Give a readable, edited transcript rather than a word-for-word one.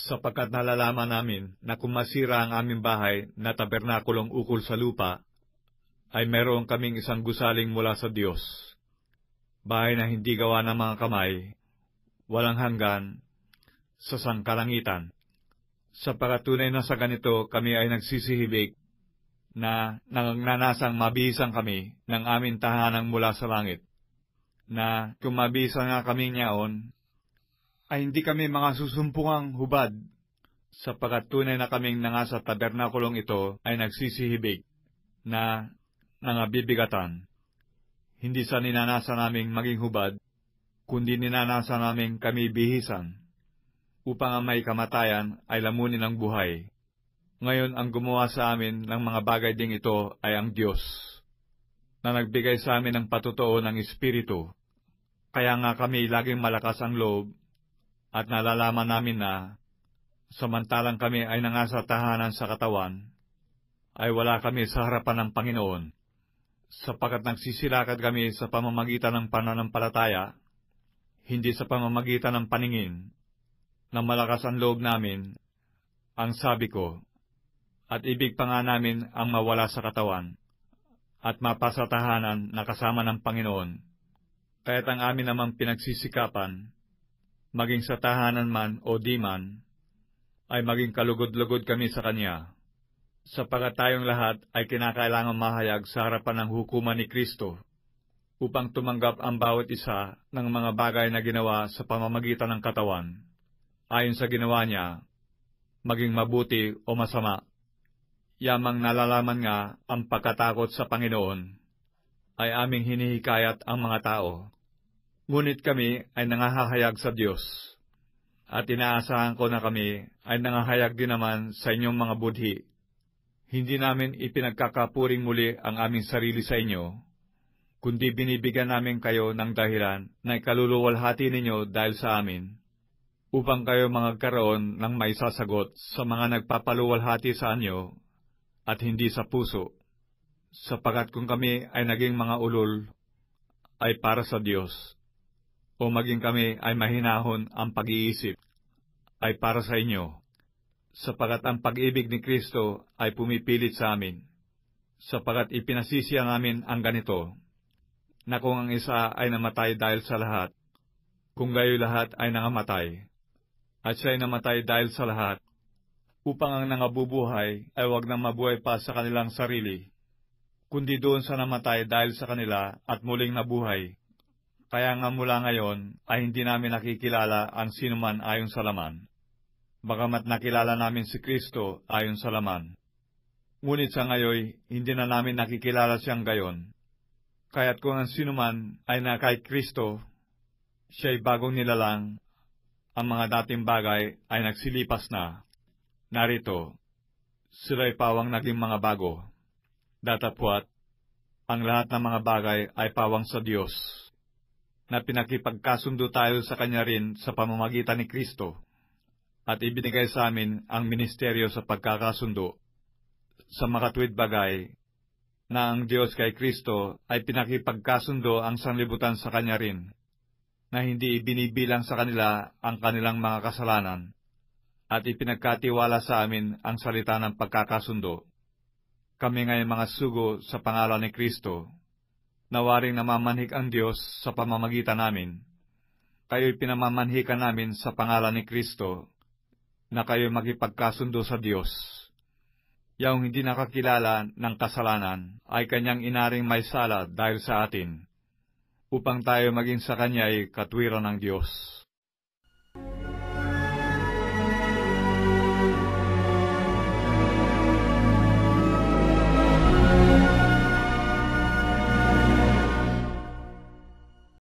sapagkat nalalaman namin na kung masira ang aming bahay na tabernakulong ukol sa lupa, ay meron kaming isang gusaling mula sa Diyos, bahay na hindi gawa ng mga kamay, walang hanggan, sa sangkalangitan. Sapagkat tunay na sa ganito kami ay nagsisihibig na nanganasang mabihisan kami ng aming tahanang mula sa langit, na kung mabihisan nga kami niyaon, ay hindi kami mga susumpungang hubad, sapagkat tunay na kaming nangasa tabernakulong ito ay nagsisihibig na nangabibigatan, hindi sa ninanasa naming maging hubad, kundi ninanasa naming kami bihisan, upang ang may kamatayan ay lamunin ang buhay. Ngayon ang gumawa sa amin ng mga bagay ding ito ay ang Diyos, na nagbigay sa amin ng patotoo ng Espiritu. Kaya nga kami laging malakas ang loob, at nalalaman namin na, samantalang kami ay nangasa tahanan sa katawan, ay wala kami sa harapan ng Panginoon, sapagkat nagsisilakad kami sa pamamagitan ng pananampalataya, hindi sa pamamagitan ng paningin, na malakas ang loob namin, ang sabi ko, at ibig pa nga namin ang mawala sa katawan, at mapasatahanan na kasama ng Panginoon. Kaya't ang amin namang pinagsisikapan, maging sa tahanan man o di man, ay maging kalugod-lugod kami sa Kanya, sapagkat tayong lahat ay kinakailangang mahayag sa harapan ng hukuman ni Kristo, upang tumanggap ang bawat isa ng mga bagay na ginawa sa pamamagitan ng katawan, ayon sa ginawa niya, maging mabuti o masama. Yamang nalalaman nga ang pagkatakot sa Panginoon, ay aming hinihikayat ang mga tao. Ngunit kami ay nangahahayag sa Diyos, at inaasahan ko na kami ay nangahayag din naman sa inyong mga budhi. Hindi namin ipinagkakapuring muli ang aming sarili sa inyo, kundi binibigyan namin kayo ng dahilan na ikaluluwalhati ninyo dahil sa amin, upang kayo magkaroon ng maisasagot sa mga nagpapaluwalhati sa inyo, at hindi sa puso, sapagkat kung kami ay naging mga ulol, ay para sa Diyos, o maging kami ay mahinahon ang pag-iisip, ay para sa inyo, sapagkat ang pag-ibig ni Kristo ay pumipilit sa amin, sapagkat ipinasisiya namin ang ganito, na kung ang isa ay namatay dahil sa lahat, kung gayo lahat ay nangamatay, at siya ay namatay dahil sa lahat, upang ang nangabubuhay ay wag nang mabuhay pa sa kanilang sarili, kundi doon sa namatay dahil sa kanila at muling nabuhay. Kaya nga mula ngayon ay hindi namin nakikilala ang sinuman ayon sa laman, bagamat nakilala namin si Kristo ayon sa laman. Ngunit sa ngayoy, hindi na namin nakikilala siyang gayon. Kaya't kung ang sinuman ay na kay Kristo, siya'y bagong nilalang, ang mga dating bagay ay nagsilipas na. Narito, sila'y pawang naging mga bago. Datapwat, ang lahat ng mga bagay ay pawang sa Diyos, na pinakipagkasundo tayo sa Kanya rin sa pamamagitan ni Kristo, at ibinigay sa amin ang ministeryo sa pagkakasundo, sa makatuwid bagay, na ang Diyos kay Kristo ay pinakipagkasundo ang sanlibutan sa Kanya rin, na hindi ibinibilang sa kanila ang kanilang mga kasalanan, at ipinagkatiwala sa amin ang salita ng pagkakasundo. Kami ngayong mga sugo sa pangalan ni Kristo, nawaring namamanhik ang Diyos sa pamamagitan namin. Kayo'y pinamamanhikan namin sa pangalan ni Kristo, na kayo'y makipagkasundo sa Diyos. Yaong hindi nakakilala ng kasalanan ay Kanyang inaring may sala dahil sa atin, upang tayo maging sa Kanya'y katwiran ng Diyos.